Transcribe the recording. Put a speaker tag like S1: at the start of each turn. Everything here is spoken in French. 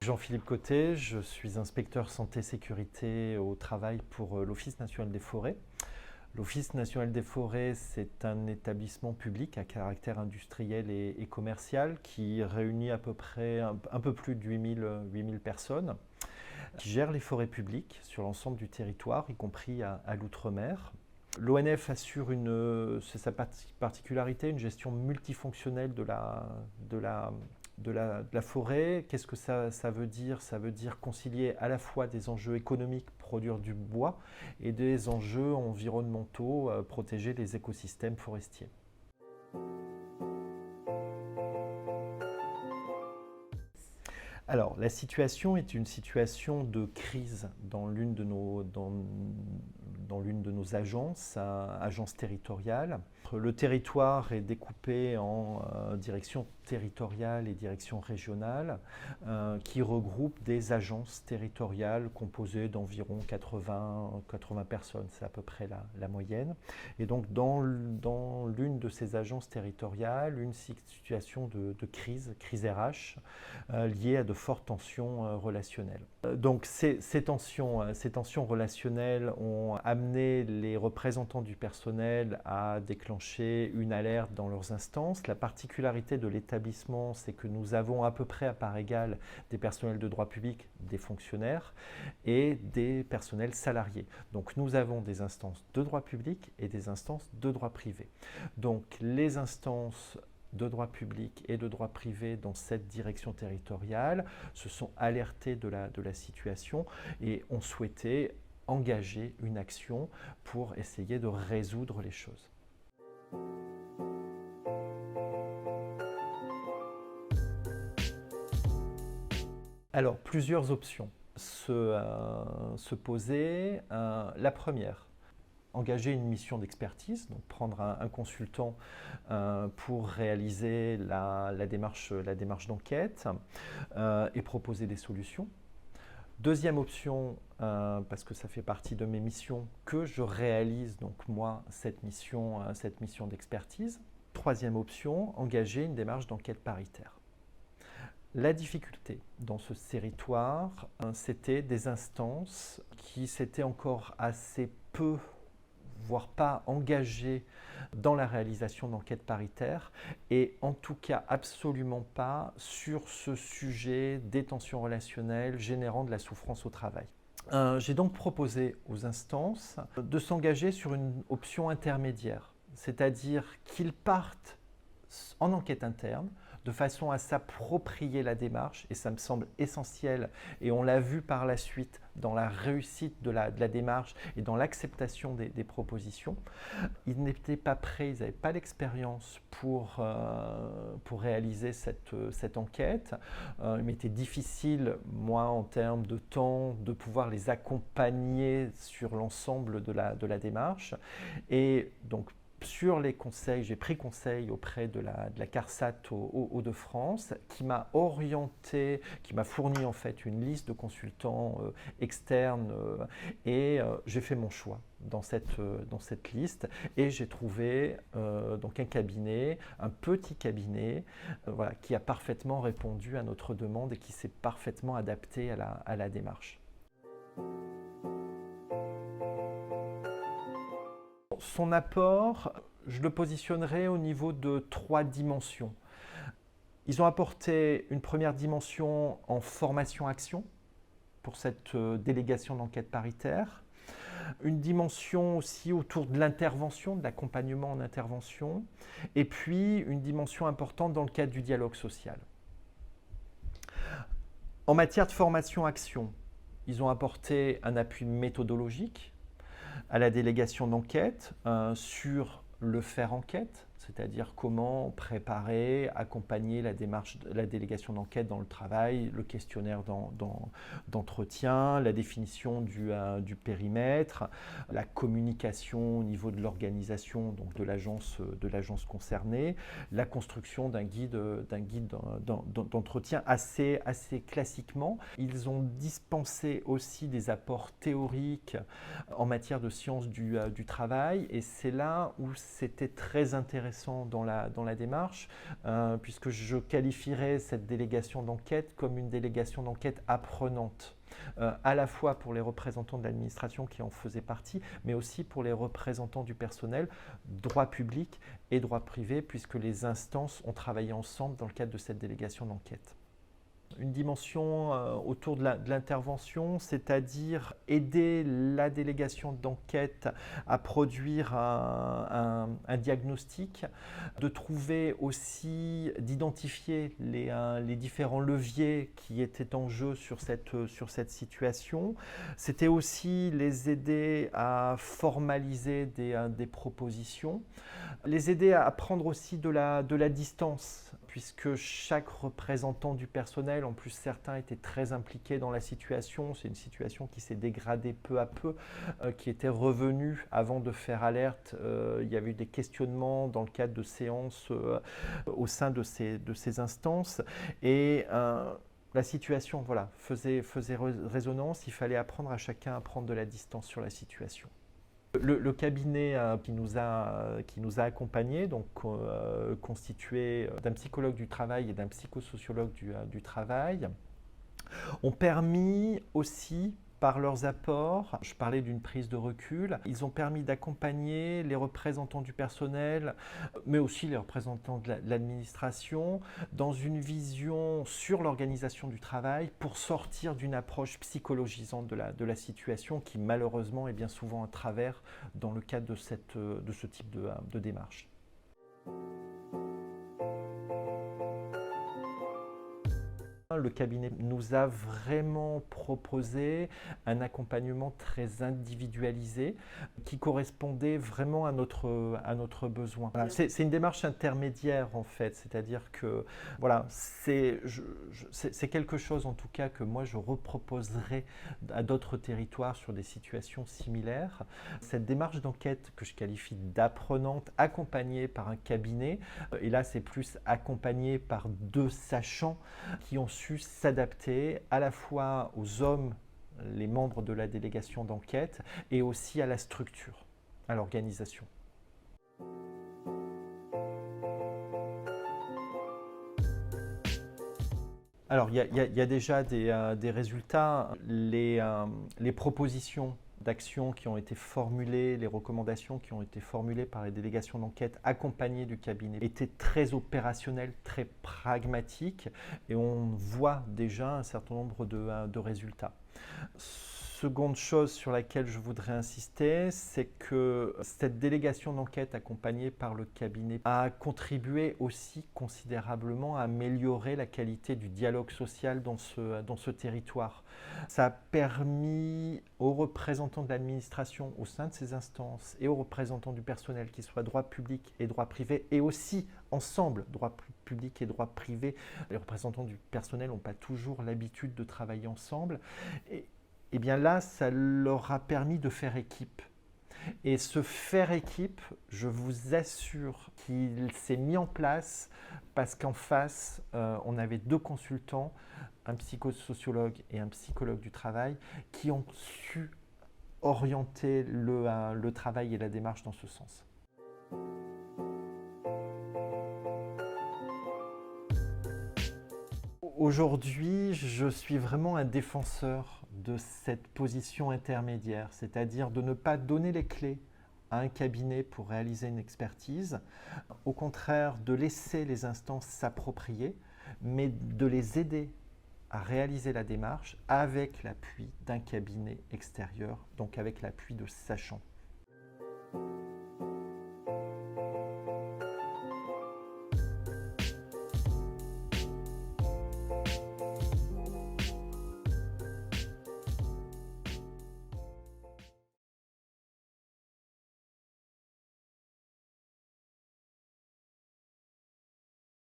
S1: Jean-Philippe Côté, je suis inspecteur santé-sécurité au travail pour l'Office national des forêts. L'Office national des forêts, c'est un établissement public à caractère industriel et commercial qui réunit à peu près un peu plus de 8000 personnes, qui gère les forêts publiques sur l'ensemble du territoire, y compris à l'outre-mer. L'ONF assure c'est sa particularité, une gestion multifonctionnelle de la forêt. Qu'est-ce que ça veut dire? Ça veut dire concilier à la fois des enjeux économiques, produire du bois, et des enjeux environnementaux, protéger les écosystèmes forestiers. Alors, la situation est une situation de crise dans l'une de nos agences territoriales. Le territoire est découpé en directions territoriales et directions régionales qui regroupent des agences territoriales composées d'environ 80 personnes, c'est à peu près la moyenne. Et donc dans l'une de ces agences territoriales, une situation de crise RH liée à de fortes tensions relationnelles. Donc ces tensions relationnelles ont amené les représentants du personnel à déclencher une alerte dans leurs instances. La particularité de l'établissement, c'est que nous avons à peu près à part égale des personnels de droit public, des fonctionnaires et des personnels salariés. Donc nous avons des instances de droit public et des instances de droit privé. Donc les instances de droit public et de droit privé dans cette direction territoriale se sont alertés de la situation et ont souhaité engager une action pour essayer de résoudre les choses. Alors, plusieurs options se posaient. La première, engager une mission d'expertise, donc prendre un consultant pour réaliser la démarche d'enquête et proposer des solutions. Deuxième option, parce que ça fait partie de mes missions, que je réalise donc moi cette mission d'expertise. Troisième option, engager une démarche d'enquête paritaire. La difficulté dans ce territoire, c'était des instances qui s'étaient encore assez peu, voire pas engagées dans la réalisation d'enquêtes paritaires et en tout cas absolument pas sur ce sujet des tensions relationnelles générant de la souffrance au travail. J'ai donc proposé aux instances de s'engager sur une option intermédiaire, c'est-à-dire qu'ils partent en enquête interne, de façon à s'approprier la démarche, et ça me semble essentiel, et on l'a vu par la suite dans la réussite de la démarche et dans l'acceptation des propositions. Ils n'étaient pas prêts, ils n'avaient pas l'expérience pour réaliser cette enquête. Il m'était difficile, moi, en termes de temps, de pouvoir les accompagner sur l'ensemble de la démarche. Et donc, sur les conseils, j'ai pris conseil auprès de la CARSAT aux Hauts-de-France qui m'a orienté, qui m'a fourni en fait une liste de consultants externes et j'ai fait mon choix dans cette liste et j'ai trouvé donc un cabinet, un petit cabinet voilà, qui a parfaitement répondu à notre demande et qui s'est parfaitement adapté à la démarche. Son apport, je le positionnerai au niveau de 3 dimensions. Ils ont apporté une première dimension en formation-action pour cette délégation d'enquête paritaire, une dimension aussi autour de l'intervention, de l'accompagnement en intervention, et puis une dimension importante dans le cadre du dialogue social. En matière de formation-action, ils ont apporté un appui méthodologique à la délégation d'enquête sur le faire enquête, c'est-à-dire comment préparer, accompagner la délégation d'enquête dans le travail, le questionnaire d'entretien, la définition du périmètre, la communication au niveau de l'organisation donc de l'agence concernée, la construction d'un guide d'entretien assez classiquement. Ils ont dispensé aussi des apports théoriques en matière de sciences du travail et c'est là où c'était très intéressant intéressant dans la démarche, puisque je qualifierais cette délégation d'enquête comme une délégation d'enquête apprenante. À la fois pour les représentants de l'administration qui en faisaient partie, mais aussi pour les représentants du personnel, droit public et droit privé, puisque les instances ont travaillé ensemble dans le cadre de cette délégation d'enquête. Une dimension autour de l'intervention, c'est-à-dire aider la délégation d'enquête à produire un diagnostic, de trouver aussi, d'identifier les différents leviers qui étaient en jeu sur cette situation. C'était aussi les aider à formaliser des propositions, les aider à prendre aussi de la distance, puisque chaque représentant du personnel, en plus certains étaient très impliqués dans la situation. C'est une situation qui s'est dégradée peu à peu, qui était revenue avant de faire alerte. Il y avait eu des questionnements dans le cadre de séances au sein de ces instances. Et la situation faisait résonance. Il fallait apprendre à chacun à prendre de la distance sur la situation. Le cabinet qui nous a accompagnés, donc constitué d'un psychologue du travail et d'un psychosociologue du travail, ont permis aussi, par leurs apports, je parlais d'une prise de recul, ils ont permis d'accompagner les représentants du personnel, mais aussi les représentants de l'administration, dans une vision sur l'organisation du travail pour sortir d'une approche psychologisante de la situation qui malheureusement est bien souvent un travers dans le cadre de ce type de démarche. Le cabinet nous a vraiment proposé un accompagnement très individualisé qui correspondait vraiment à notre besoin. Voilà, c'est une démarche intermédiaire en fait, c'est-à-dire que voilà, c'est quelque chose en tout cas que moi je reproposerai à d'autres territoires sur des situations similaires. Cette démarche d'enquête que je qualifie d'apprenante, accompagnée par un cabinet, et là c'est plus accompagné par deux sachants qui ont su s'adapter à la fois aux hommes, les membres de la délégation d'enquête, et aussi à la structure, à l'organisation. Alors, il y a déjà des résultats. Les propositions d'actions qui ont été formulées, les recommandations qui ont été formulées par les délégations d'enquête accompagnées du cabinet étaient très opérationnelles, très pragmatiques, et on voit déjà un certain nombre de résultats. Seconde chose sur laquelle je voudrais insister, c'est que cette délégation d'enquête accompagnée par le cabinet a contribué aussi considérablement à améliorer la qualité du dialogue social dans ce territoire. Ça a permis aux représentants de l'administration au sein de ces instances et aux représentants du personnel, qu'ils soient droit public et droit privé, et aussi ensemble, droit public et droit privé. Les représentants du personnel n'ont pas toujours l'habitude de travailler ensemble. Et bien là, ça leur a permis de faire équipe. Et ce faire équipe, je vous assure qu'il s'est mis en place parce qu'en face, on avait deux consultants, un psychosociologue et un psychologue du travail, qui ont su orienter le travail et la démarche dans ce sens. Aujourd'hui, je suis vraiment un défenseur de cette position intermédiaire, c'est-à-dire de ne pas donner les clés à un cabinet pour réaliser une expertise, au contraire de laisser les instances s'approprier, mais de les aider à réaliser la démarche avec l'appui d'un cabinet extérieur, donc avec l'appui de sachants.